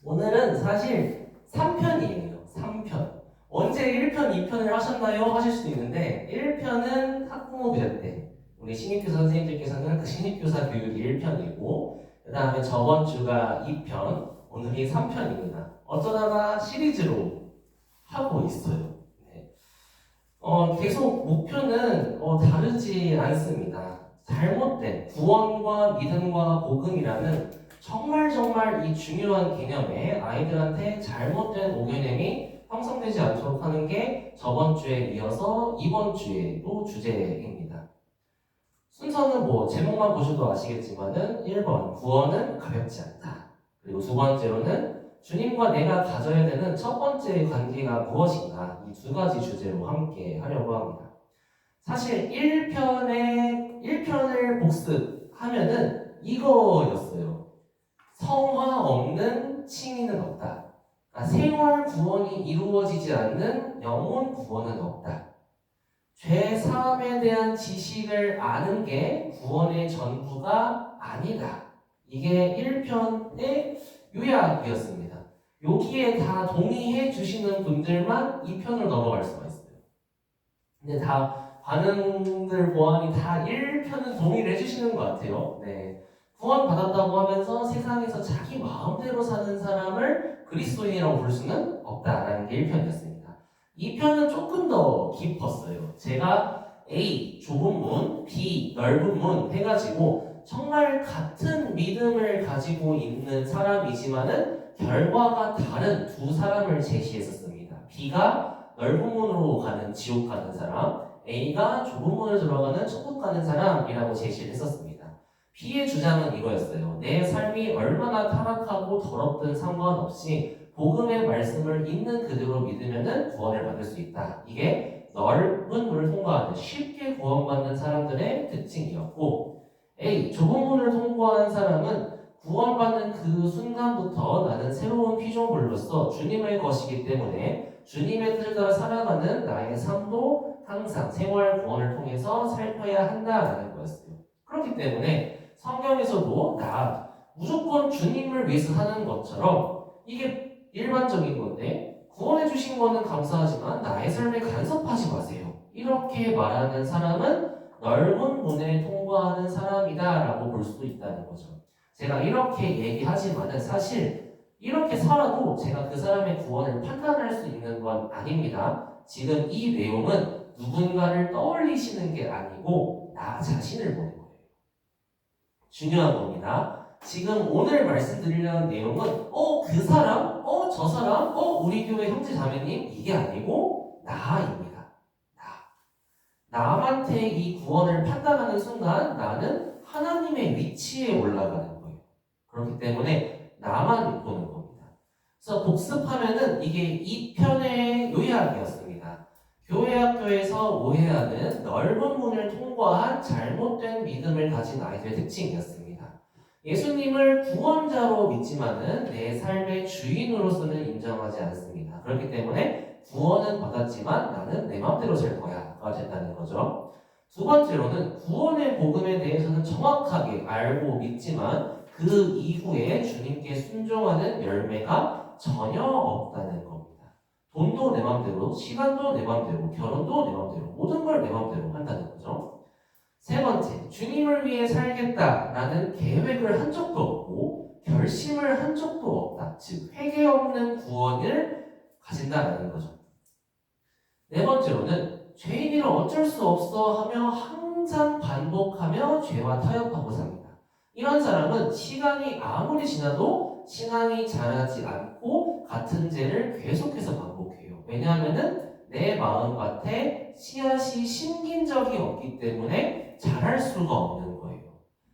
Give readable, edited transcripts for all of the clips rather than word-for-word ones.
오늘은 사실 3편이에요. 3편. 언제 1편, 2편을 하셨나요? 하실 수도 있는데 1편은 학부모 교재 때 우리 신입교사 선생님들께서는 그 신입교사 교육이 1편이고 그 다음에 저번 주가 2편, 오늘이 3편입니다. 어쩌다가 시리즈로 하고 있어요. 네. 계속 목표는 다르지 않습니다. 잘못된 구원과 믿음과 복음이라는 정말 이 중요한 개념에 아이들한테 잘못된 오개념이 형성되지 않도록 하는 게 저번 주에 이어서 이번 주에도 주제입니다. 순서는 제목만 보셔도 아시겠지만은 1번 구원은 가볍지 않다. 그리고 두 번째로는 주님과 내가 가져야 되는 첫 번째 관계가 무엇인가, 이 두 가지 주제로 함께 하려고 합니다. 사실 1편을 복습하면은 이거였어요. 성화 없는 칭의는 없다. 그러니까 생활 구원이 이루어지지 않는 영혼 구원은 없다. 죄 사함에 대한 지식을 아는 게 구원의 전부가 아니다. 이게 1편의 요약이었습니다. 여기에 다 동의해 주시는 분들만 2편을 넘어갈 수가 있어요. 근데 다 반응들 보아하니 다 1편은 동의를 해주시는 것 같아요. 네. 구원 받았다고 하면서 세상에서 자기 마음대로 사는 사람을 그리스도인이라고 볼 수는 없다라는 게 1편이었습니다. 2편은 조금 더 깊었어요. 제가 A, 좁은 문, B, 넓은 문 해가지고 정말 같은 믿음을 가지고 있는 사람이지만은 결과가 다른 두 사람을 제시했었습니다. B가 넓은 문으로 가는 지옥 가는 사람, A가 좁은 문을 들어가는 천국 가는 사람이라고 제시를 했었습니다. B의 주장은 이거였어요. 내 삶이 얼마나 타락하고 더럽든 상관없이 복음의 말씀을 있는 그대로 믿으면 구원을 받을 수 있다. 이게 넓은 문을 통과하는 쉽게 구원받는 사람들의 특징이었고, A, 좁은 문을 통과한 사람은 구원받는 그 순간부터 나는 새로운 피조물로서 주님의 것이기 때문에 주님의 뜻을 따라 살아가는 나의 삶도 항상 생활 구원을 통해서 살펴야 한다라는 거였어요. 그렇기 때문에 성경에서도 무조건 주님을 위해서 하는 것처럼 이게 일반적인 건데 구원해 주신 거는 감사하지만 나의 삶에 간섭하지 마세요. 이렇게 말하는 사람은 넓은 문에 통과하는 사람이다 라고 볼 수도 있다는 거죠. 제가 이렇게 얘기하지만은 사실 이렇게 살아도 제가 그 사람의 구원을 판단할 수 있는 건 아닙니다. 지금 이 내용은 누군가를 떠올리시는 게 아니고 나 자신을 보는 거예요. 중요한 겁니다. 지금 오늘 말씀드리려는 내용은 그 사람, 저 사람, 우리 교회 형제 자매님 이게 아니고 나입니다. 남한테 이 구원을 판단하는 순간 나는 하나님의 위치에 올라가는 거예요. 그렇기 때문에 나만 보는 겁니다. 그래서 복습하면은 이게 2편의 요약이었습니다. 교회 학교에서 오해하는 넓은 문을 통과한 잘못된 믿음을 가진 아이들의 특징이었습니다. 예수님을 구원자로 믿지만은 내 삶의 주인으로서는 인정하지 않습니다. 그렇기 때문에 구원은 받았지만 나는 내 마음대로 살 거야가 된다는 거죠. 두 번째로는 구원의 복음에 대해서는 정확하게 알고 믿지만 그 이후에 주님께 순종하는 열매가 전혀 없다는 겁니다. 돈도 내 맘대로, 시간도 내 맘대로, 결혼도 내 맘대로, 모든 걸 내 맘대로 한다는 거죠. 세 번째, 주님을 위해 살겠다라는 계획을 한 적도 없고 결심을 한 적도 없다. 즉, 회개 없는 구원을 가진다라는 거죠. 네 번째로는 죄인이라 어쩔 수 없어 하며 항상 반복하며 죄와 타협하고 삽니다. 이런 사람은 시간이 아무리 지나도 신앙이 자라지 않고 같은 죄를 계속해서 반복해요. 왜냐하면은 내 마음밭에 씨앗이 심긴 적이 없기 때문에 자랄 수가 없는 거예요.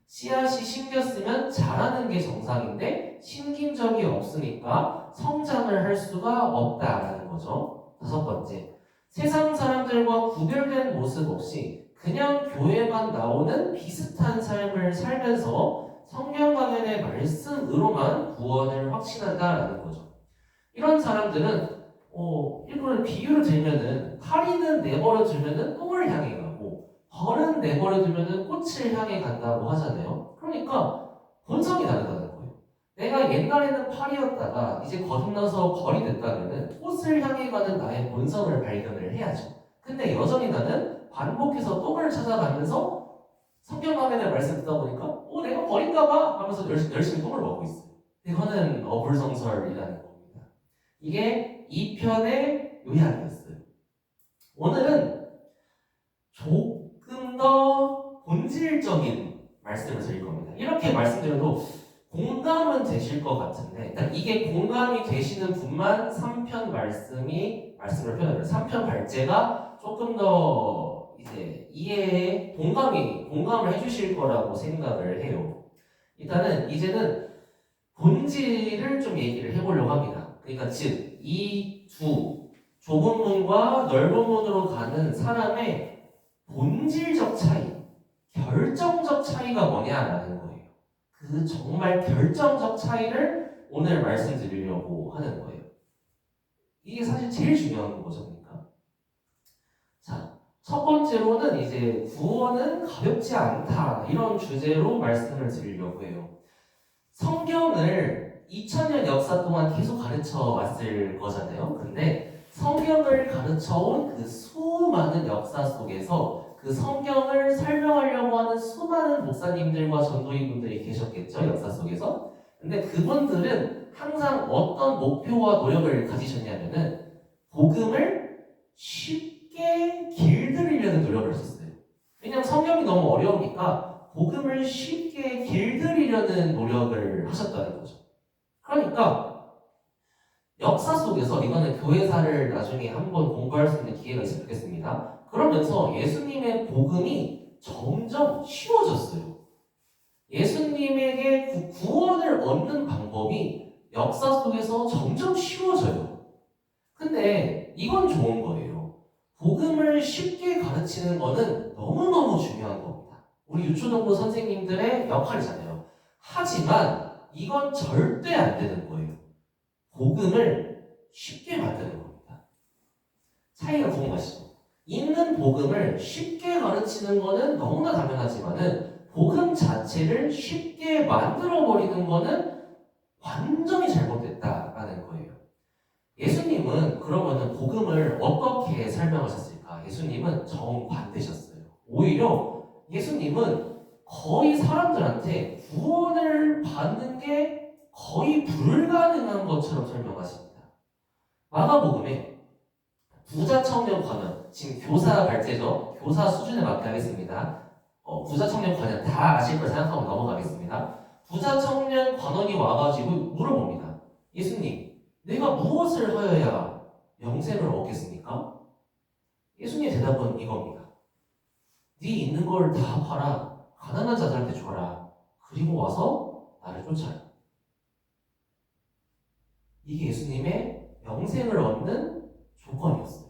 씨앗이 심겼으면 자라는 게 정상인데 심긴 적이 없으니까 성장을 할 수가 없다라는 거죠. 다섯 번째, 세상 사람들과 구별된 모습 없이 그냥 교회만 나오는 비슷한 삶을 살면서 성경 강연의 말씀으로만 구원을 확신한다라는 거죠. 이런 사람들은 이걸 비유를 들면은 파리는 내버려 두면은 똥을 향해 가고 벌은 내버려 두면은 꽃을 향해 간다고 하잖아요. 그러니까 본성이 다르다는 거예요. 내가 옛날에는 팔이었다가 이제 거듭나서 벌이 됐다면은 꽃을 향해 가는 나의 본성을 발견을 해야죠. 근데 여전히 나는 반복해서 똥을 찾아가면서 성경화면의 말씀 듣다 보니까 내가 벌인가 봐 하면서 열심히 똥을 먹고 있어요. 이거는 어불성설이라는 겁니다. 이게 2편의 요약이었어요. 오늘은 조금 더 본질적인 말씀을 드릴 겁니다. 이렇게 말씀드려도 공감은 되실 것 같은데, 일단 이게 공감이 되시는 분만 3편 말씀을 표현해요. 3편 발제가 조금 더 이제 이해에 공감을 해주실 거라고 생각을 해요. 일단은 이제는 본질을 좀 얘기를 해보려고 합니다. 그러니까 즉, 이 두 좁은 문과 넓은 문으로 가는 사람의 본질적 차이, 결정적 차이가 뭐냐라는 거예요. 그 정말 결정적 차이를 오늘 말씀드리려고 하는 거예요. 이게 사실 제일 중요한 거죠, 그러니까. 자, 첫 번째로는 이제 구원은 가볍지 않다 이런 주제로 말씀을 드리려고 해요. 성경을 2000년 역사 동안 계속 가르쳐 왔을 거잖아요. 근데 성경을 가르쳐온 그 수많은 역사 속에서 그 성경을 설명하려고 하는 수많은 목사님들과 전도인분들이 계셨겠죠, 역사 속에서. 근데 그분들은 항상 어떤 목표와 노력을 가지셨냐면은 복음을 쉽게 길들이려는 노력을 했었어요. 왜냐하면 성경이 너무 어려우니까 복음을 쉽게 길들이려는 노력을 하셨다는 거죠. 그러니까 역사 속에서, 이거는 교회사를 나중에 한번 공부할 수 있는 기회가 있으면 좋겠습니다. 그러면서 예수님의 복음이 점점 쉬워졌어요. 예수님에게 그 구원을 얻는 방법이 역사 속에서 점점 쉬워져요. 근데 이건 좋은 거예요. 복음을 쉽게 가르치는 거는 너무너무 중요한 겁니다. 우리 유초등부 선생님들의 역할이잖아요. 하지만 이건 절대 안 되는 거예요. 복음을 쉽게 만드는 겁니다. 차이가 궁금하시죠? 있는 복음을 쉽게 가르치는 거는 너무나 당연하지만은 복음 자체를 쉽게 만들어버리는 거는 완전히 잘못됐다라는 거예요. 예수님은 그러면은 복음을 어떻게 설명하셨을까? 예수님은 정반대셨어요. 오히려 예수님은 거의 사람들한테 구원을 받는 게 거의 불가능한 것처럼 설명하십니다. 마가복음에 부자 청년 관원, 지금 교사 발제죠. 교사 수준에 맞게 하겠습니다. 부자 청년 관원 다 아실 걸 생각하고 넘어가겠습니다. 부자 청년 관원이 와가지고 물어봅니다. 예수님, 내가 무엇을 하여야 영생을 얻겠습니까? 예수님의 대답은 이겁니다. 네 있는 걸 다 팔아 가난한 자들한테 줘라. 그리고 와서 나를 쫓아라. 이게 예수님의 영생을 얻는 조건이었어요.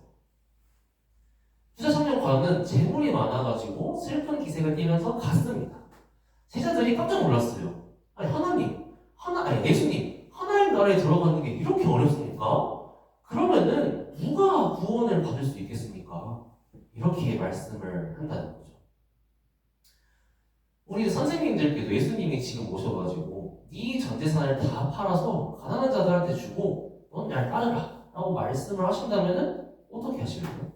부자 청년 관원은 재물이 많아가지고 슬픈 기색을 띠면서 갔습니다. 제자들이 깜짝 놀랐어요. 예수님, 하나님 나라에 들어가는 게 이렇게 어렵습니까? 그러면은 누가 구원을 받을 수 있겠습니까? 이렇게 말씀을 한다는 거죠. 우리 선생님들께도 예수님이 지금 오셔가지고 네 전재산을 다 팔아서 가난한 자들한테 주고 넌 날 따르라 라고 말씀을 하신다면은 어떻게 하실까요?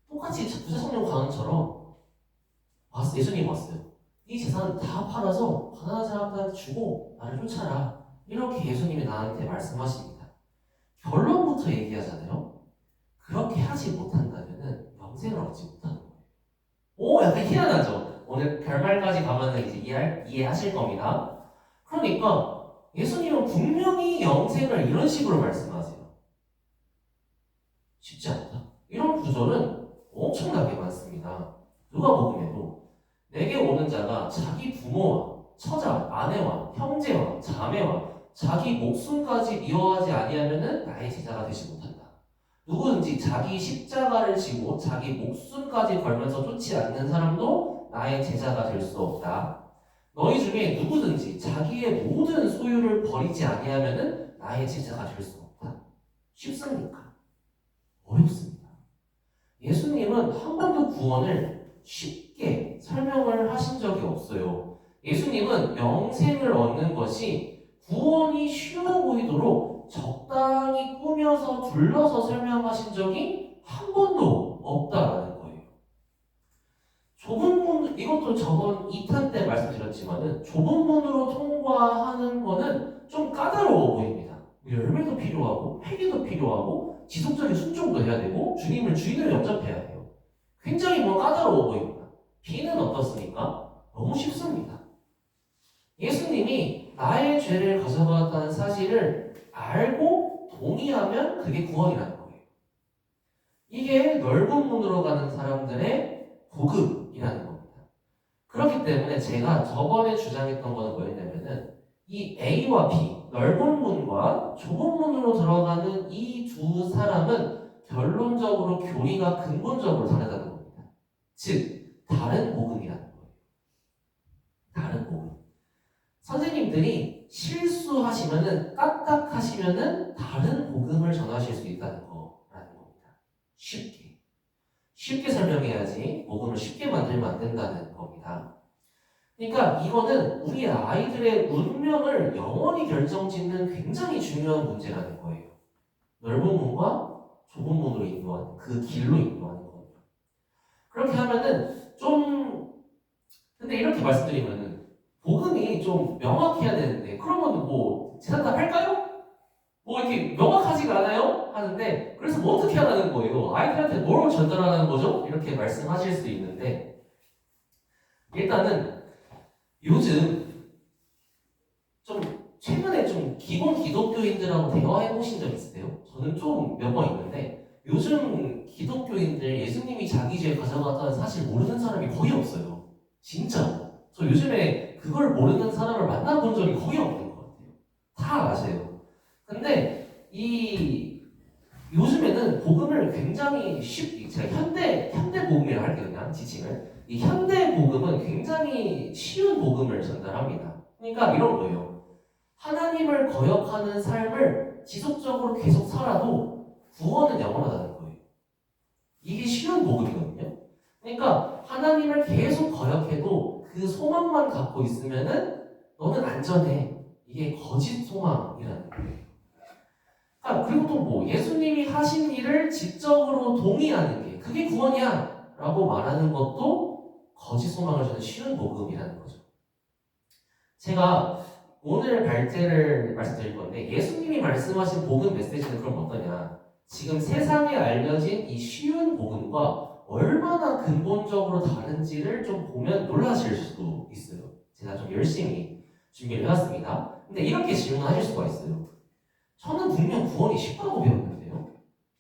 똑같이 부자 청년 관원처럼 예수님 왔어요. 이 재산 다 팔아서 가난한 사람들한테 주고 나를 쫓아라. 이렇게 예수님이 나한테 말씀하십니다. 결론부터 얘기하잖아요. 그렇게 하지 못한다면 영생을 얻지 못하는 거예요. 약간 희한하죠? 오늘 결말까지 가면 이제 이해하실 겁니다. 그러니까 예수님은 분명히 영생을 이런 식으로 말씀하세요. 쉽지 않다. 이런 구절은 엄청나게 많습니다. 누가복음에도 내게 오는 자가 자기 부모와 처자, 아내와 형제와 자매와 자기 목숨까지 미워하지 아니하면은 나의 제자가 되지 못한다. 누구든지 자기 십자가를 지고 자기 목숨까지 걸면서 쫓지 않는 사람도 나의 제자가 될 수 없다. 너희 중에 누구든지 자기의 모든 소유를 버리지 아니하면은 나의 제자가 될 수 없다. 쉽습니까? 어렵습니다. 예수님은 한 번도 구원을 쉽게 설명을 하신 적이 없어요. 예수님은 영생을 얻는 것이 구원이 쉬워 보이도록 적당히 꾸며서 둘러서 설명하신 적이 한 번도 없다라는 거예요. 좁은 문, 이것도 저번 2탄 때 말씀드렸지만은 좁은 문으로 통과하는 거는 좀 까다로워 보입니다. 열매도 필요하고 회개도 필요하고 지속적인 순종도 해야 되고 주님을 주인으로 영접해야 돼요. 굉장히 까다로워 보입니다. B는 어떻습니까? 너무 쉽습니다. 예수님이 나의 죄를 가져갔다는 사실을 알고 동의하면 그게 구원이라는 거예요. 이게 넓은 문으로 가는 사람들의 복음이라는 겁니다. 그렇기 때문에 제가 저번에 주장했던 거는 뭐였냐면은 이 A와 B, 넓은 문과 좁은 문으로 들어가는 이 두 사람은 결론적으로 교리가 근본적으로 다르다는 겁니다. 즉, 다른 복음이라는 거예요. 다른 복음. 선생님들이 실수하시면은 까딱하시면은 다른 복음을 전하실 수 있다는 거라는 겁니다. 쉽게 설명해야지 복음을 쉽게 만들면 안 된다는 겁니다. 그러니까 이거는 우리 아이들의 운명을 영원히 결정짓는 굉장히 중요한 문제라는 거예요. 넓은 문과 좁은 문으로 인도하는 그 길로 인도하는 겁니다. 그렇게 하면은 근데 이렇게 말씀드리면은 복음이 좀 명확해야 되는데 그러면 재단답 할까요? 이렇게 명확하지가 않아요? 하는데 그래서 어떻게 하라는 거예요? 아이들한테 뭘 전달하는 거죠? 이렇게 말씀하실 수 있는데 일단은 요즘 최근에 기본 기독교인들하고 대화해 보신 적 있으세요? 저는 몇 번 있는데 요즘 기독교인들 예수님이 자기 죄 가져갔다는 사실 모르는 사람이 거의 없어요. 진짜. 저 요즘에 그걸 모르는 사람을 만나본 적이 거의 없는 것 같아요. 다 아세요. 근데 요즘에는 복음을 굉장히 쉽게, 제가 현대 복음이라고 할게요, 그냥 지칭을. 이 현대 복음은 굉장히 쉬운 복음을 전달합니다. 그러니까 이런 거예요. 하나님을 거역하는 삶을 지속적으로 계속 살아도 구원은 영원하다는 거예요. 이게 쉬운 복음이거든요. 그러니까 하나님을 계속 거역해도 그 소망만 갖고 있으면은 너는 안전해. 이게 거짓 소망이라는 거예요. 그리고 또 예수님이 하신 일을 지적으로 동의하는 게 그게 구원이야 라고 말하는 것도 거짓 소망을 주는 쉬운 복음이라는 거죠. 제가 오늘 발제를 말씀드릴 건데 예수님이 말씀하신 복음 메시지는 그럼 어떠냐? 지금 세상에 알려진 이 쉬운 복음과 얼마나 근본적으로 다른지를 좀 보면 놀라실 수도 있어요. 제가 좀 열심히 준비를 해왔습니다. 근데 이렇게 질문하실 수가 있어요. 저는 분명 구원이 쉽다고 배웠는데요.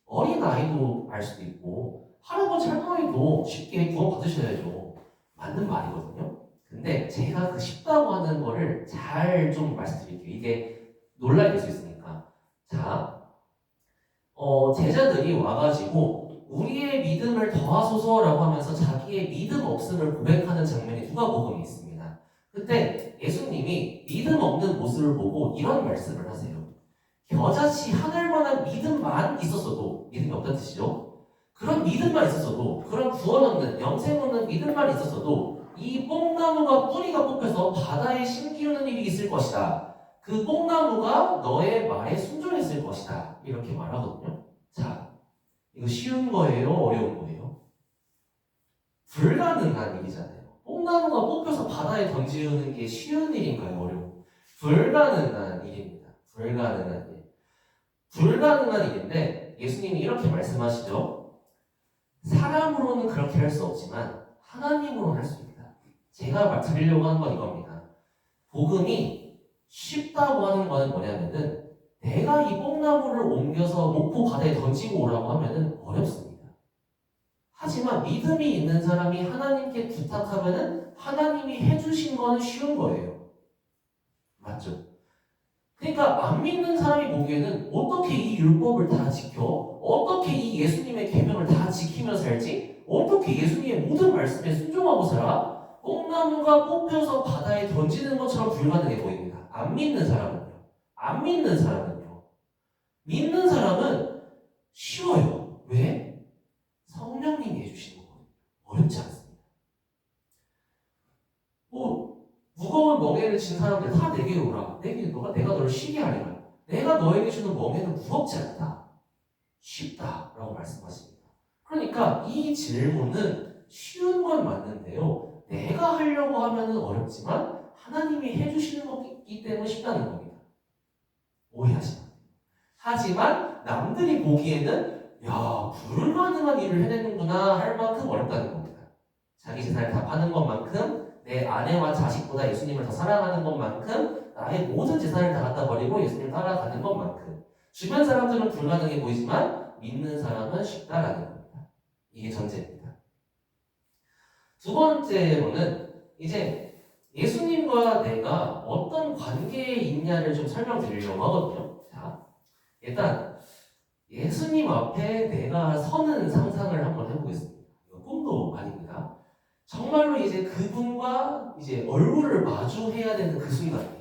어린 아이도 알 수도 있고 할아버지 할머니도 쉽게 구원 받으셔야죠. 맞는 말이거든요. 근데 제가 그 쉽다고 하는 거를 잘 좀 말씀드릴게요. 이게 논란이 될 수 있으니까. 자, 제자들이 와가지고 우리의 믿음을 더하소서라고 하면서 자기의 믿음 없음을 고백하는 장면이 누가복음에 있습니다. 그때 예수님이 믿음 없는 모습을 보고 이런 말씀을 하세요. 겨자씨 하늘만한 믿음만 있었어도, 믿음이 없다는 뜻이죠. 그런 믿음만 있었어도, 그런 구원 없는, 영생 없는 믿음만 있었어도 이 뽕나무가 뿌리가 뽑혀서 바다에 심기우는 일이 있을 것이다. 그 뽕나무가 너의 말에 순종했을 것이다. 이렇게 말하거든요. 자, 이거 쉬운 거예요? 어려운 거예요? 불가능한 일이잖아요. 뽕나무가 뽑혀서 바다에 던지는 게 쉬운 일인가요? 어려운? 불가능한 일입니다. 불가능한 일. 불가능한 일인데 예수님이 이렇게 말씀하시죠. 사람으로는 그렇게 할 수 없지만 하나님으로는 할 수 있다. 제가 드리려고 하는 건 이겁니다. 복음이 쉽다고 하는 거는 뭐냐면은 내가 이 뽕나무를 옮겨서 목포 바다에 던지고 오라고 하면은 어렵습니다. 하지만 믿음이 있는 사람이 하나님께 부탁하면은 하나님이 해주신 거는 쉬운 거예요. 맞죠? 그러니까 안 믿는 사람이 보기에는 어떻게 이 율법을 다 지켜? 어떻게 이 예수님의 계명을 다 지키면서 살지? 어떻게 예수님의 모든 말씀에 순종하고 살아? 뽕나무가 뽑혀서 바다에 던지는 것처럼 불가능해 보입니다. 안 믿는 사람은요. 안 믿는 사람은요. 믿는 사람은 쉬워요. 왜? 성령님이 해주시는 거예요. 어렵지 않습니다. 멍에를 친 사람들 다 내게 오라. 내가 너를 쉬게 하리라. 내가 너에게 주는 멍에는 무겁지 않다. 쉽다라고 말씀하십니다. 그러니까 이 질문은 쉬운 건 맞는데요. 내가 하려고 하면은 어렵지만 하나님이 해주시는 거기 때문에 쉽다는 겁니다. 오해하시면 안 돼요. 하지만 남들이 보기에는 야, 불가능한 일을 해내는구나 할 만큼 어렵다는 겁니다. 자기 재산을 다 파는 것만큼, 내 아내와 자식보다 예수님을 더 사랑하는 것만큼, 나의 모든 재산을 다 갖다 버리고 예수님을 따라가는 것만큼, 주변 사람들은 불가능해 보이지만 믿는 사람은 쉽다라는 겁니다. 이게 전제입니다. 두 번째로는 이제 예수님과 내가 어떤 관계에 있냐를 좀 설명드리려고 하거든요. 자, 일단 예수님 앞에 내가 서는 상상을 한번 해보겠습니다. 이거 꿈도 아닙니다. 정말로 이제 그분과 이제 얼굴을 마주해야 되는 그 순간이에요.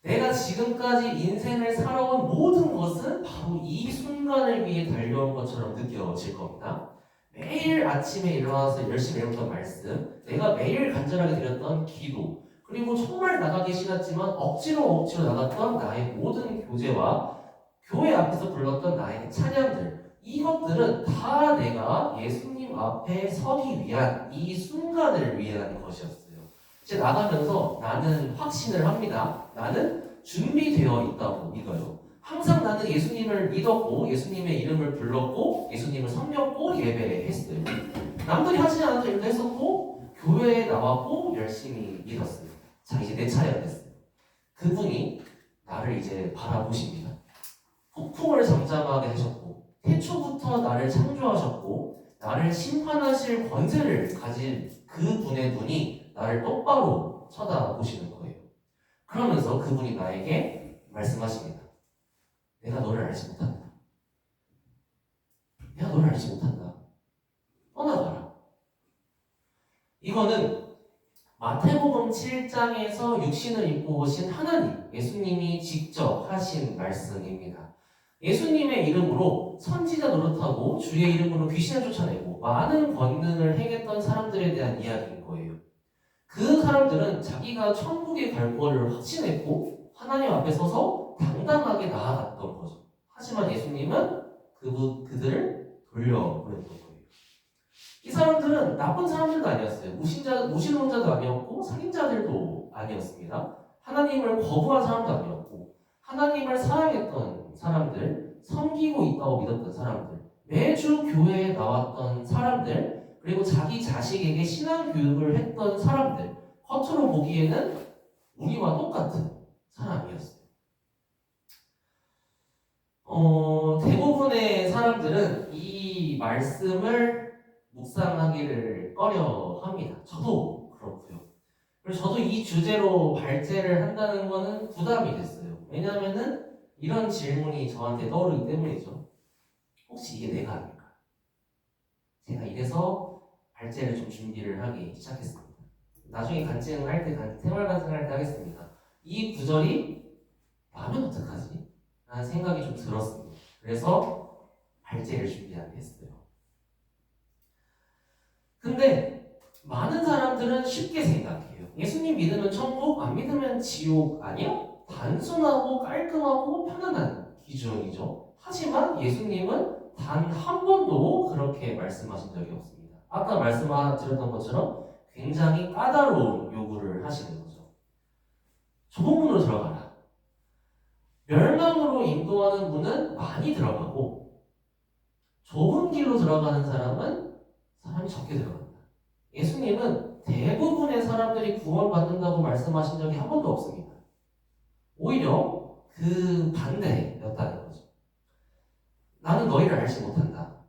내가 지금까지 인생을 살아온 모든 것은 바로 이 순간을 위해 달려온 것처럼 느껴질 겁니다. 매일 아침에 일어나서 열심히 읽었던 말씀, 내가 매일 간절하게 드렸던 기도, 그리고 정말 나가기 싫었지만 억지로 나갔던 나의 모든 교제와 교회 앞에서 불렀던 나의 찬양들, 이것들은 다 내가 예수님 앞에 서기 위한 이 순간을 위한 것이었어요. 이제 나가면서 나는 확신을 합니다. 나는 준비되어 있다고 믿어요. 항상 나는 예수님을 믿었고 예수님의 이름을 불렀고 예수님을 섬겼고 예배했어요. 남들이 하지 않아도 일도 했었고 교회에 나왔고 열심히 믿었어요. 자, 이제 내 차례가 됐어요. 그분이 나를 이제 바라보십니다. 폭풍을 잠잠하게 하셨고 태초부터 나를 창조하셨고 나를 심판하실 권세를 가진 그분의 눈이 나를 똑바로 쳐다보시는 거예요. 그러면서 그분이 나에게 말씀하십니다. 내가 너를 알지 못한다. 내가 너를 알지 못한다. 떠나가라. 이거는 마태복음 7장에서 육신을 입고 오신 하나님, 예수님이 직접 하신 말씀입니다. 예수님의 이름으로 선지자 노릇하고 주의 이름으로 귀신을 쫓아내고 많은 권능을 행했던 사람들에 대한 이야기인 거예요. 그 사람들은 자기가 천국에 갈 거를 확신했고 하나님 앞에 서서 당당하게 나아갔던 거죠. 하지만 예수님은 그들을 돌려보냈던 거예요. 이 사람들은 나쁜 사람들도 아니었어요. 무신론자도 아니었고 살인자들도 아니었습니다. 하나님을 거부한 사람도 아니었고 하나님을 사랑했던 사람들, 섬기고 있다고 믿었던 사람들, 매주 교회에 나왔던 사람들, 그리고 자기 자식에게 신앙 교육을 했던 사람들, 겉으로 보기에는 우리와 똑같은 사람이었어요. 대부분의 사람들은 이 말씀을 묵상하기를 꺼려합니다. 저도 그렇고요. 그리고 저도 이 주제로 발제를 한다는 거는 부담이 됐어요. 왜냐하면은 이런 질문이 저한테 떠오르기 때문이죠. 혹시 이게 내가 아닐까? 제가 이래서 발제를 좀 준비를 하기 시작했습니다. 나중에 간증할 때, 생활 간증할 때 하겠습니다. 이 구절이 나면 어떡하지? 라는 생각이 좀 들었습니다. 그래서 발제를 준비하게 했어요. 근데 많은 사람들은 쉽게 생각해요. 예수님 믿으면 천국, 안 믿으면 지옥 아니야? 단순하고 깔끔하고 편안한 기준이죠. 하지만 예수님은 단 한 번도 그렇게 말씀하신 적이 없습니다. 아까 말씀드렸던 것처럼 굉장히 까다로운 요구를 하시는 거죠. 좁은 문으로 들어가라. 멸망으로 인도하는 문은 많이 들어가고 좁은 길로 들어가는 사람이 적게 들어간다. 예수님은 대부분의 사람들이 구원받는다고 말씀하신 적이 한 번도 없습니다. 오히려 그 반대였다는 거죠. 나는 너희를 알지 못한다.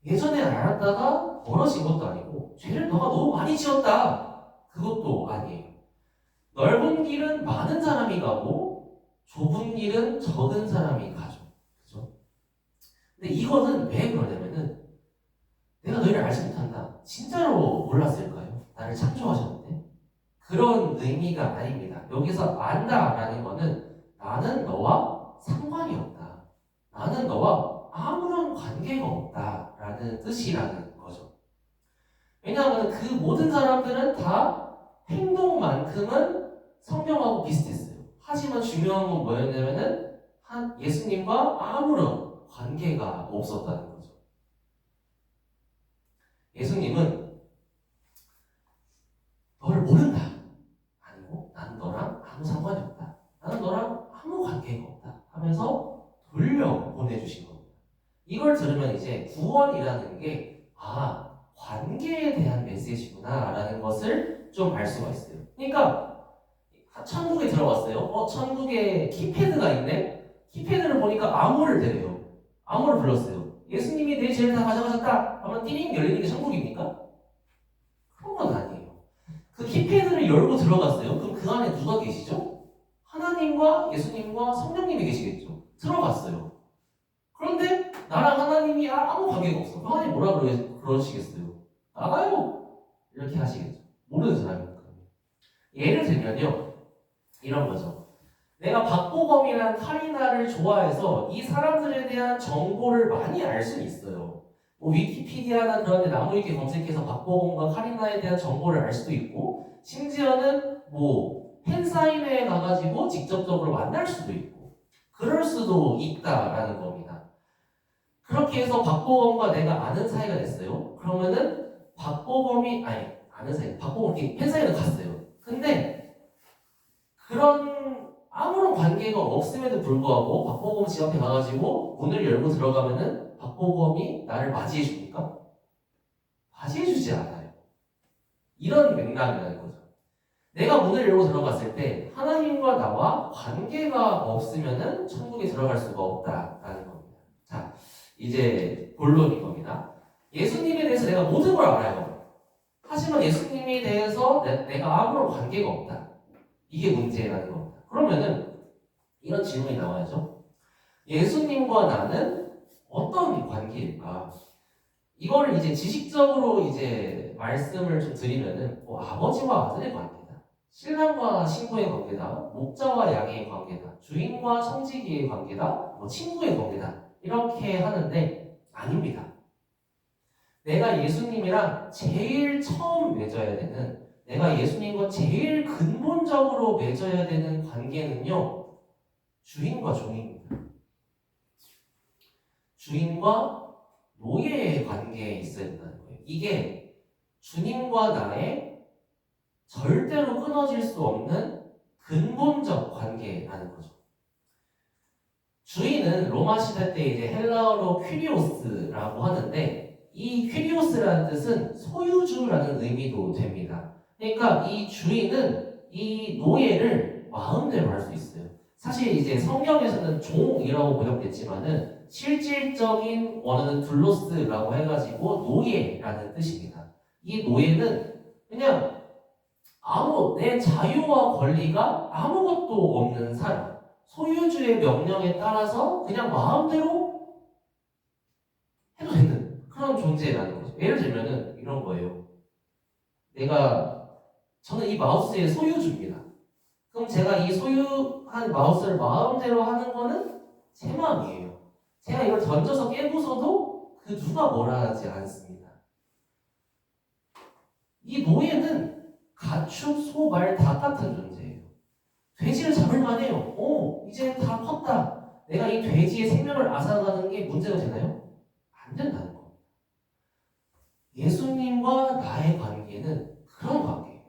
예전에 알았다가 멀어진 것도 아니고 죄를 너가 너무 많이 지었다. 그것도 아니에요. 넓은 길은 많은 사람이 가고 좁은 길은 적은 사람이 가죠. 그죠? 근데 이거는 왜 그러냐면은 내가 너희를 알지 못한다. 진짜로 몰랐을까요? 나를 창조하셨는데? 그런 의미가 아닙니다. 여기서 안다라는 거는 나는 너와 상관이 없다. 나는 너와 아무런 관계가 없다라는 뜻이라는 거죠. 왜냐하면 그 모든 사람들은 다 행동만큼은 성경하고 비슷했어요. 하지만 중요한 건 뭐였냐면은 예수님과 아무런 관계가 없었다는 거죠. 예수님은 너를 모른다. 아니고 나는 너랑 아무 상관이 없다. 나는 너랑 아무 관계가 없다. 하면서 돌려 보내주신 겁니다. 이걸 들으면 이제 구원이라는 게 관계에 대한 메시지구나 라는 것을 좀 알 수가 있어요. 그러니까 천국에 들어갔어요. 천국에 키패드가 있네. 키패드를 보니까 암호를 대래요. 암호를 불렀어요. 예수님이 내 죄를 다 가져가셨다 하면 띠링 열리는 게 천국입니까? 그런 건 아니에요. 그 키패드를 열고 들어갔어요. 그럼 그 안에 누가 계시죠? 하나님과 예수님과 성령님이 계시겠죠. 들어갔어요. 그런데 나랑 하나님이 아무 관계가 없어. 하나님 뭐라 그러시겠어요? 나가요! 이렇게 하시겠죠. 모르는 사람이니까. 예를 들면요. 이런 거죠. 내가 박보검이랑 카리나를 좋아해서 이 사람들에 대한 정보를 많이 알 수는 있어요. 뭐 위키피디아나 그런 데 나무 위키 검색해서 박보검과 카리나에 대한 정보를 알 수도 있고, 심지어는 뭐 팬사인회에 가가지고 직접적으로 만날 수도 있고, 그럴 수도 있다라는 겁니다. 그렇게 해서 박보검과 내가 아는 사이가 됐어요. 그러면은 박보검이 팬사인회 갔어요. 근데 그런 아무런 관계가 없음에도 불구하고 박보검 집 앞에 가가지고 문을 열고 들어가면은 박보검이 나를 맞이해 줍니까? 맞이해 주지 않아요. 이런 맥락이라는 거죠. 내가 문을 열고 들어갔을 때 하나님과 나와 관계가 없으면은 천국에 들어갈 수가 없다라는 겁니다. 자, 이제 본론인 겁니다. 예수님에 대해서 내가 모든 걸 알아요. 하지만 예수님에 대해서 내가 아무런 관계가 없다. 이게 문제라는 겁니다. 그러면은 이런 질문이 나와야죠. 예수님과 나는 어떤 관계일까? 이거를 이제 지식적으로 이제 말씀을 좀 드리면은 아버지와 아들의 관계다. 신랑과 신부의 관계다. 목자와 양의 관계다. 주인과 청지기의 관계다. 친구의 관계다. 이렇게 하는데 아닙니다. 내가 예수님이랑 제일 처음 맺어야 되는, 내가 예수님과 제일 근본적으로 맺어야 되는 관계는요, 주인과 종입니다. 주인과 노예의 관계에 있어야 된다는 거예요. 이게 주님과 나의 절대로 끊어질 수 없는 근본적 관계라는 거죠. 주인은 로마 시대 때 이제 헬라어로 퀴리오스라고 하는데, 이 퀴리오스라는 뜻은 소유주라는 의미도 됩니다. 그러니까 이 주인은 이 노예를 마음대로 할 수 있어요. 사실 이제 성경에서는 종이라고 번역됐지만은 실질적인 원어는 둘로스라고 해가지고 노예라는 뜻입니다. 이 노예는 그냥 내 자유와 권리가 아무것도 없는 사람, 소유주의 명령에 따라서 그냥 마음대로 해도 되는 그런 존재라는 거죠. 예를 들면은 이런 거예요. 저는 이 마우스의 소유주입니다. 그럼 제가 이 소유한 마우스를 마음대로 하는 거는 제 마음이에요. 제가 이걸 던져서 깨부숴도 그 누가 뭐라 하지 않습니다. 이 노예는 가축, 소, 말 다 같은 존재예요. 돼지를 잡을만 해요. 이제 다 컸다. 내가 이 돼지의 생명을 앗아가는 게 문제가 되나요? 안 된다는 거예요. 예수님과 나의 관계는 그런 관계예요.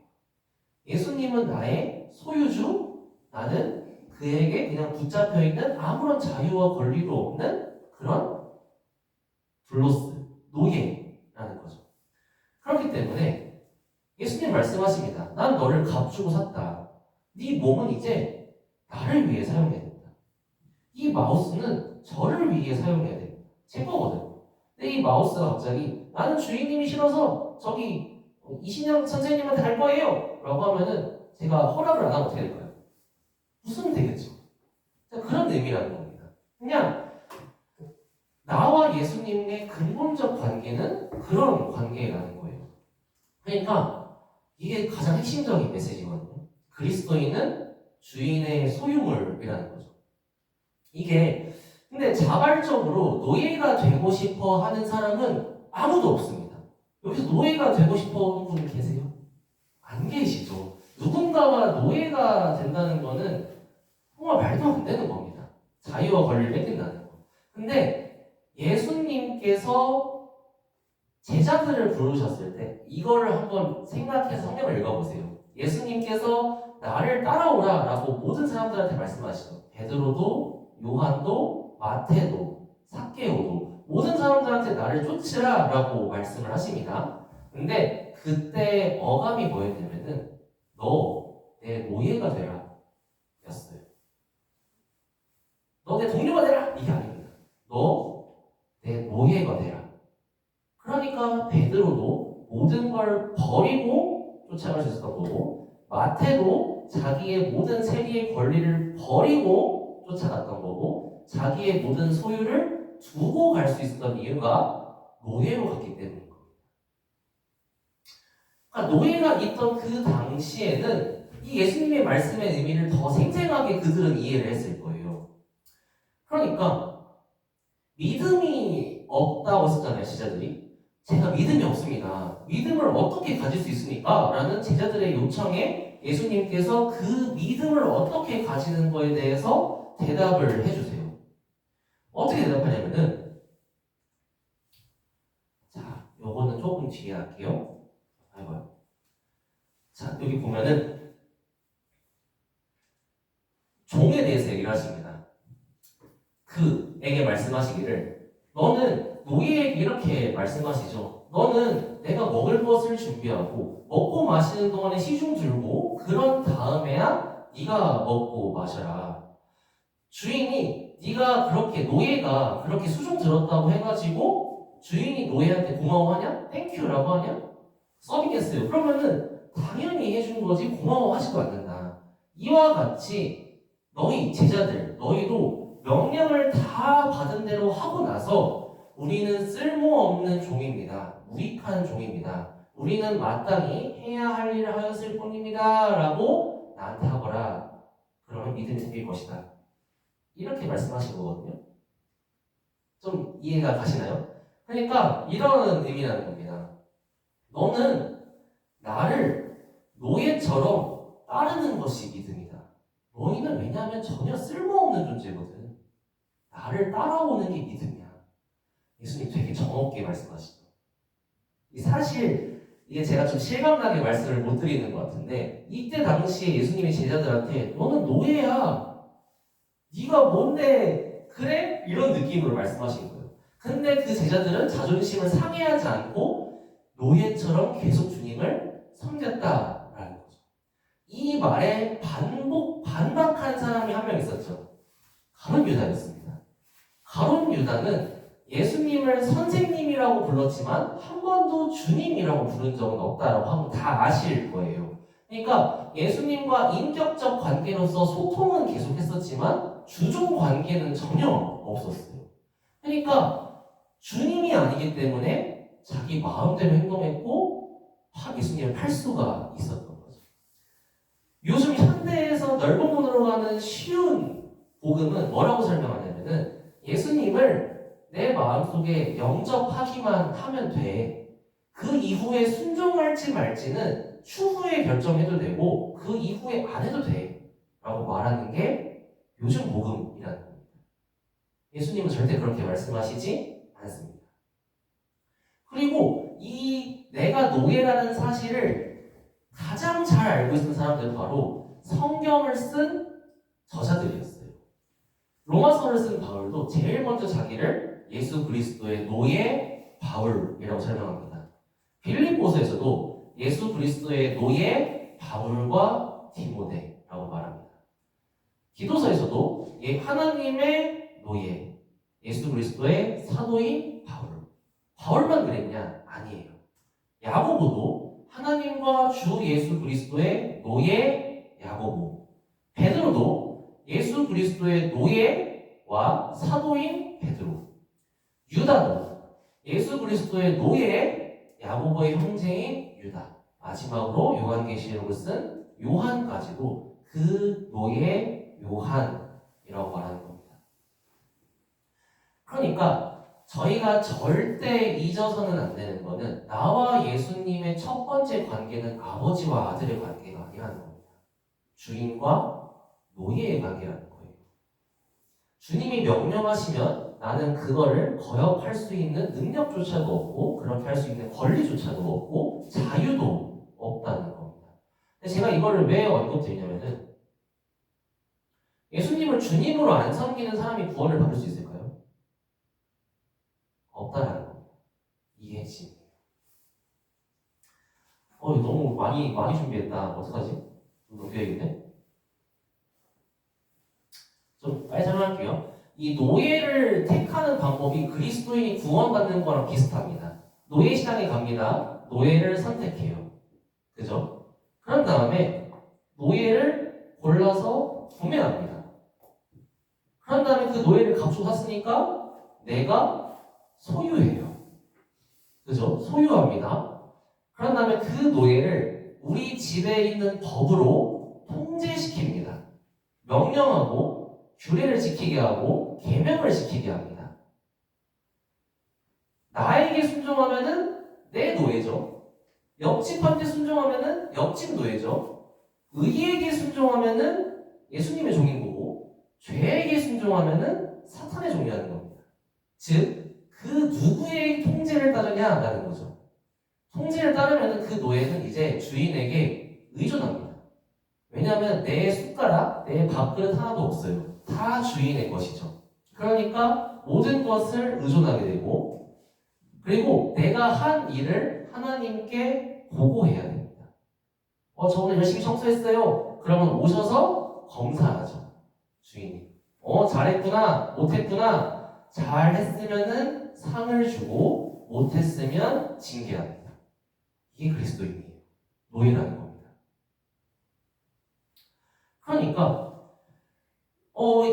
예수님은 나의 소유주, 나는 그에게 그냥 붙잡혀 있는 아무런 자유와 권리도 없는 그런 블로스, 노예라는 거죠. 그렇기 때문에 예수님 말씀하십니다. 난 너를 값주고 샀다. 네 몸은 이제 나를 위해 사용해야 된다. 이 마우스는 저를 위해 사용해야 됩니다. 제 거거든요. 근데 이 마우스가 갑자기 나는 주인님이 싫어서 저기 이신영 선생님한테 갈 거예요 라고 하면은 제가 허락을 안 하면 어떻게 될까요? 웃으면 되겠죠. 그런 의미라는 겁니다. 그냥 나와 예수님의 근본적 관계는 그런 관계라는 거예요. 그러니까 이게 가장 핵심적인 메시지거든요. 그리스도인은 주인의 소유물이라는 거죠. 이게 근데 자발적으로 노예가 되고 싶어 하는 사람은 아무도 없습니다. 여기서 노예가 되고 싶어 하는 분 계세요? 안 계시죠. 누군가와 노예가 된다는 거는 정말 말도 안 되는 겁니다. 자유와 권리를 뺏긴다는 거. 근데 예수님께서 제자들을 부르셨을 때 이거를 한번 생각해서 성경을 읽어보세요. 예수님께서 나를 따라오라 라고 모든 사람들한테 말씀하시죠. 베드로도, 요한도, 마태도, 삭개오도 모든 사람들한테 나를 쫓으라 라고 말씀을 하십니다. 근데 그때 어감이 뭐였냐면은 너 내 노예가 되라 였어요. 너 내 동료가 되라 이게 아닙니다. 너 내 노예가 되라. 그러니까 베드로도 모든 걸 버리고 쫓아갈 수 있었던 거고, 마태도 자기의 모든 세리의 권리를 버리고 쫓아갔던 거고, 자기의 모든 소유를 두고 갈 수 있었던 이유가 노예로 갔기 때문인 겁니다. 그러니까 노예가 있던 그 당시에는 이 예수님의 말씀의 의미를 더 생생하게 그들은 이해를 했을 거예요. 그러니까 믿음이 없다고 했었잖아요, 제자들이. 제가 믿음이 없습니다. 믿음을 어떻게 가질 수 있습니까? 라는 제자들의 요청에 예수님께서 그 믿음을 어떻게 가지는 거에 대해서 대답을 해주세요. 어떻게 대답하냐면은, 자, 요거는 조금 뒤에 할게요. 아이고요. 자, 여기 보면은 종에 대해서 얘기를 하십니다. 그에게 말씀하시기를, 너는 노예에게 이렇게 말씀하시죠. 너는 내가 먹을 것을 준비하고 먹고 마시는 동안에 시중 들고 그런 다음에야 네가 먹고 마셔라. 주인이 네가 그렇게 노예가 그렇게 수중 들었다고 해가지고 주인이 노예한테 고마워하냐? 땡큐라고 하냐? 서비겠어요. 그러면은 당연히 해준 거지 고마워하지도 않는다. 이와 같이 너희 제자들, 너희도 명령을 다 받은 대로 하고 나서 우리는 쓸모없는 종입니다. 무익한 종입니다. 우리는 마땅히 해야 할 일을 하였을 뿐입니다. 라고 나한테 하거라. 그러면 믿음이 생길 것이다. 이렇게 말씀하신 거거든요. 좀 이해가 가시나요? 그러니까 이런 의미라는 겁니다. 너는 나를 노예처럼 따르는 것이 믿음이다. 너희는 왜냐하면 전혀 쓸모없는 존재거든. 나를 따라오는 게 믿음이야. 예수님 되게 정없게 말씀하시죠. 사실 이게 제가 좀 실감나게 말씀을 못 드리는 것 같은데 이때 당시에 예수님이 제자들한테 너는 노예야. 네가 뭔데 그래? 이런 느낌으로 말씀하신 거예요. 근데 그 제자들은 자존심을 상해하지 않고 노예처럼 계속 주님을 섬겼다라는 거죠. 이 말에 반박한 사람이 한 명 있었죠. 가룟 유다였습니다. 가룟 유다는 예수님을 선생님이라고 불렀지만 한 번도 주님이라고 부른 적은 없다라고 하면 다 아실 거예요. 그러니까 예수님과 인격적 관계로서 소통은 계속했었지만 주종 관계는 전혀 없었어요. 그러니까 주님이 아니기 때문에 자기 마음대로 행동했고 예수님을 팔 수가 있었던 거죠. 요즘 현대에서 넓은 문으로 가는 쉬운 복음은 뭐라고 설명하냐면은 예수님을 내 마음속에 영접하기만 하면 돼. 그 이후에 순종할지 말지는 추후에 결정해도 되고 그 이후에 안 해도 돼. 라고 말하는 게 요즘 복음이라는 겁니다. 예수님은 절대 그렇게 말씀하시지 않습니다. 그리고 이 내가 노예라는 사실을 가장 잘 알고 있는 사람들은 바로 성경을 쓴 저자들이었어요. 로마서를 쓴 바울도 제일 먼저 자기를 예수 그리스도의 노예 바울이라고 설명합니다. 빌립보서에서도 예수 그리스도의 노예 바울과 디모데라고 말합니다. 기도서에서도 하나님의 노예 예수 그리스도의 사도인 바울만 그랬냐? 아니에요. 야고보도 하나님과 주 예수 그리스도의 노예 야고보, 베드로도 예수 그리스도의 노예와 사도인 베드로, 유다도 예수 그리스도의 노예 야고보의 형제인 유다, 마지막으로 요한계시록을 쓴 요한까지도 그 노예 요한이라고 말하는 겁니다. 그러니까 저희가 절대 잊어서는 안 되는 거는 나와 예수님의 첫 번째 관계는 아버지와 아들의 관계가 아니라는 겁니다. 주인과 노예의 관계라는 거예요. 주님이 명령하시면 나는 그거를 거역할 수 있는 능력조차도 없고 그렇게 할 수 있는 권리조차도 없고 자유도 없다는 겁니다. 근데 제가 이거를 왜 언급드리냐면은 예수님을 주님으로 안 섬기는 사람이 구원을 받을 수 있을까요? 없다라는 겁니다. 이게 핵심이에요. 이거 너무 많이 준비했다. 어떡하지? 좀 넘겨야겠네? 좀 빨리 설명할게요. 이 노예를 택하는 방법이 그리스도인이 구원받는 거랑 비슷합니다. 노예 시장에 갑니다. 노예를 선택해요. 그죠? 그런 다음에 노예를 골라서 구매합니다. 그런 다음에 그 노예를 값주고 샀으니까 내가 소유해요. 그죠? 소유합니다. 그런 다음에 그 노예를 우리 집에 있는 법으로 통제시킵니다. 명령하고 규례를 지키게 하고 계명을 지키게 합니다. 나에게 순종하면은 내 노예죠. 옆집한테 순종하면은 옆집 노예죠. 의에게 순종하면은 예수님의 종인 거고 죄에게 순종하면은 사탄의 종이라는 겁니다. 즉 그 누구의 통제를 따르냐 라는 거죠. 통제를 따르면 그 노예는 이제 주인에게 의존합니다. 왜냐하면 내 숟가락, 내 밥그릇 하나도 없어요. 다 주인의 것이죠. 그러니까 모든 것을 의존하게 되고 그리고 내가 한 일을 하나님께 보고해야 됩니다. 저 오늘 열심히 청소했어요. 그러면 오셔서 검사하죠. 주인이. 잘했구나, 못했구나. 잘했으면은 상을 주고 못했으면 징계합니다. 이게 그리스도인이에요. 노예라는 겁니다. 그러니까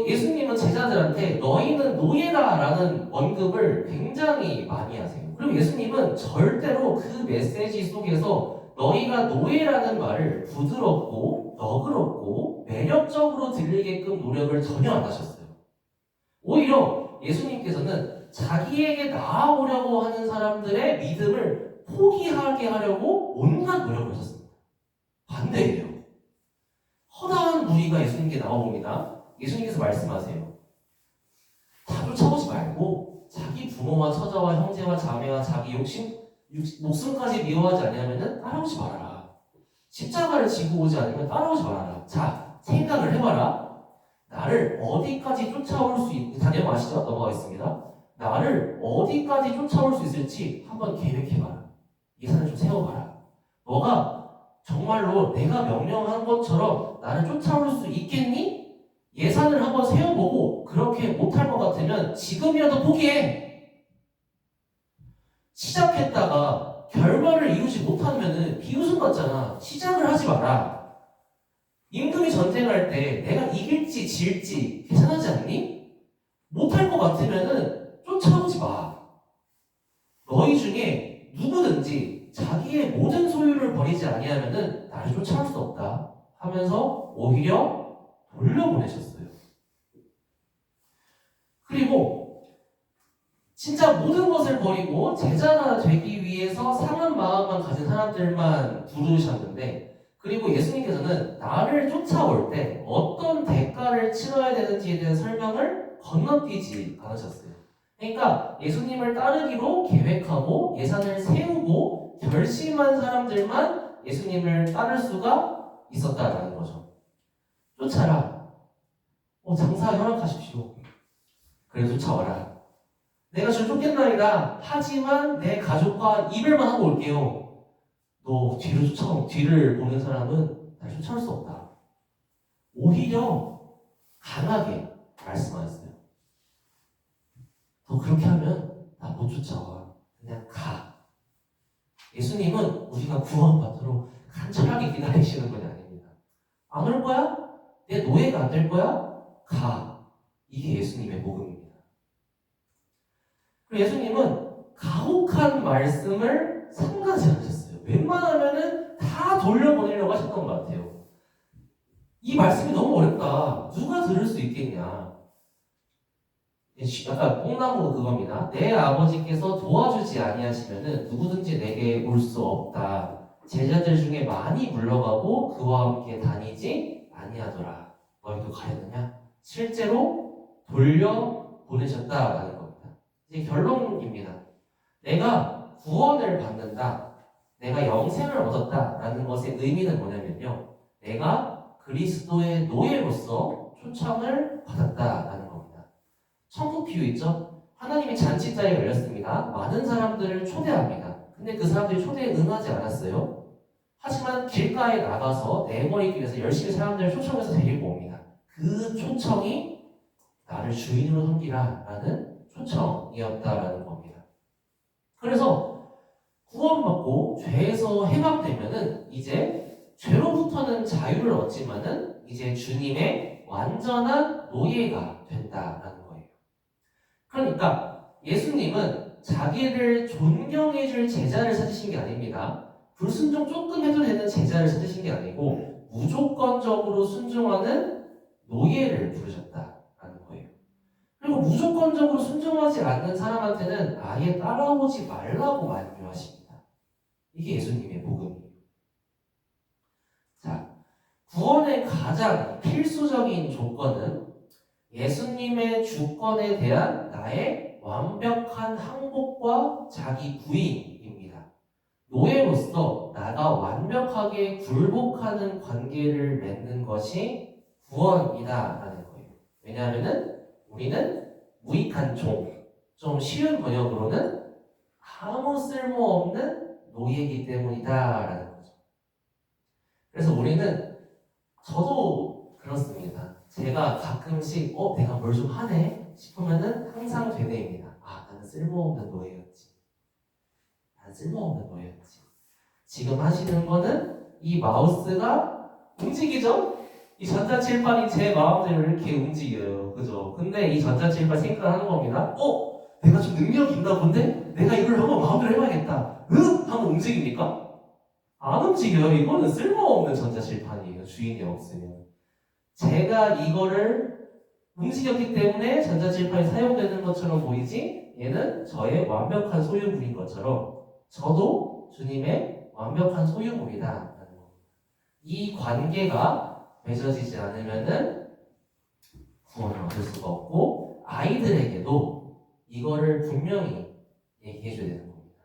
예수님은 제자들한테 너희는 노예다라는 언급을 굉장히 많이 하세요. 그리고 예수님은 절대로 그 메시지 속에서 너희가 노예라는 말을 부드럽고 너그럽고 매력적으로 들리게끔 노력을 전혀 안 하셨어요. 오히려 예수님께서는 자기에게 나아오려고 하는 사람들의 믿음을 포기하게 하려고 온갖 노력을 하셨습니다. 반대예요. 허다한 무리가 예수님께 나와봅니다. 예수님께서 말씀하세요. 다 쫓아오지 말고 자기 부모와 처자와 형제와 자매와 자기 목숨까지 미워하지 않으면 따라오지 말아라. 십자가를 지고 오지 않으면 따라오지 말아라. 자, 생각을 해봐라. 나를 어디까지 쫓아올 수 있는지 다 내용아시죠? 넘어가겠습니다. 나를 어디까지 쫓아올 수 있을지 한번 계획해봐라. 예산을 좀 세워봐라. 너가 정말로 내가 명령한 것처럼 나를 쫓아올 수 있겠니? 예산을 한번 세워보고 그렇게 못할 것 같으면 지금이라도 포기해. 시작했다가 결과를 이루지 못하면 비웃음 같잖아. 시작을 하지 마라. 임금이 전쟁할 때 내가 이길지 질지 계산하지 않니? 못할 것 같으면 쫓아오지 마. 너희 중에 누구든지 자기의 모든 소유를 버리지 아니하면 나를 쫓아올 수 없다 하면서 오히려 돌려보내셨어요. 그리고 진짜 모든 것을 버리고 제자가 되기 위해서 상한 마음만 가진 사람들만 부르셨는데 그리고 예수님께서는 나를 쫓아올 때 어떤 대가를 치러야 되는지에 대한 설명을 건너뛰지 않으셨어요. 그러니까 예수님을 따르기로 계획하고 예산을 세우고 결심한 사람들만 예수님을 따를 수가 있었다는 거죠. 쫓아라. 장사 허락하십시오. 그래 쫓아와라. 내가 좀 쫓겠나이다. 하지만 내 가족과 이별만 하고 올게요. 너 뒤를 보는 사람은 날 쫓아올 수 없다. 오히려 강하게 말씀하셨어요. 너 그렇게 하면 나 못 쫓아와. 그냥 가. 예수님은 우리가 구원받도록 간절하게 기다리시는 분이 아닙니다. 안 올 거야? 내 노예가 안 될 거야? 가. 이게 예수님의 복음입니다. 그리고 예수님은 가혹한 말씀을 삼가지 않으셨어요. 웬만하면은 다 돌려보내려고 하셨던 것 같아요. 이 말씀이 너무 어렵다. 누가 들을 수 있겠냐. 약간 뽕나무 그겁니다. 내 아버지께서 도와주지 아니하시면은 누구든지 내게 올 수 없다. 제자들 중에 많이 물러가고 그와 함께 다니지 아니하더라. 너희도 가려느냐? 실제로 돌려 보내셨다라는 겁니다. 이제 결론입니다. 내가 구원을 받는다. 내가 영생을 얻었다라는 것의 의미는 뭐냐면요. 내가 그리스도의 노예로서 초청을 받았다라는 겁니다. 천국 비유 있죠? 하나님이 잔치자리에 열렸습니다. 많은 사람들을 초대합니다. 근데 그 사람들이 초대에 응하지 않았어요. 하지만 길가에 나가서 내버리기 위해서 열심히 사람들을 초청해서 데리고 옵니다. 그 초청이 나를 주인으로 섬기라 라는 초청이었다라는 겁니다. 그래서 구원받고 죄에서 해방되면은 이제 죄로부터는 자유를 얻지만은 이제 주님의 완전한 노예가 된다라는 거예요. 그러니까 예수님은 자기를 존경해줄 제자를 찾으신 게 아닙니다. 불순종 조금 해도 되는 제자를 찾으신 게 아니고 무조건적으로 순종하는 노예를 부르셨다라는 거예요. 그리고 무조건적으로 순종하지 않는 사람한테는 아예 따라오지 말라고 말씀하십니다. 이게 예수님의 복음이에요. 자, 구원의 가장 필수적인 조건은 예수님의 주권에 대한 나의 완벽한 항복과 자기 부인입니다. 노예로서 나가 완벽하게 굴복하는 관계를 맺는 것이 구원이다라는 거예요. 왜냐하면은 우리는 무익한 종, 좀 쉬운 번역으로는 아무 쓸모없는 노예이기 때문이다라는 거죠. 그래서 우리는 저도 그렇습니다. 제가 가끔씩 내가 뭘 좀 하네 싶으면은 항상 되뇌입니다. 나는 쓸모없는 노예였지. 나는 쓸모없는 노예였지. 지금 하시는 거는 이 마우스가 움직이죠? 이 전자칠판이 제 마음대로 이렇게 움직여요. 그죠? 근데 이 전자칠판 생각하는 겁니다. 내가 좀 능력이 있나 본데? 내가 이걸 한번 마음대로 해봐야겠다. 하면 움직입니까? 안 움직여요. 이거는 쓸모없는 전자칠판이에요. 주인이 없으면. 제가 이거를 움직였기 때문에 전자칠판이 사용되는 것처럼 보이지, 얘는 저의 완벽한 소유물인 것처럼 저도 주님의 완벽한 소유물이다. 이 관계가 맺어지지 않으면은 구원을 얻을 수가 없고, 아이들에게도 이거를 분명히 얘기해줘야 되는 겁니다.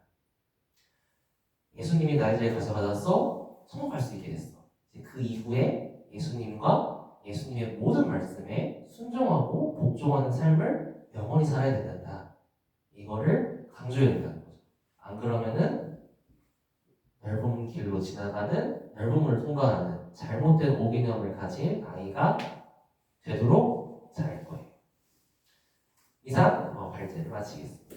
예수님이 나를 가져가서 천국 갈 수 있게 됐어. 그 이후에 예수님과 예수님의 모든 말씀에 순종하고 복종하는 삶을 영원히 살아야 된다. 이거를 강조해야 된다는 거죠. 안 그러면은 넓은 길로 지나가는, 넓은 문을 통과하는 잘못된 오개념을 가진 아이가 되도록 잘할 거예요. 이상 발제를 마치겠습니다.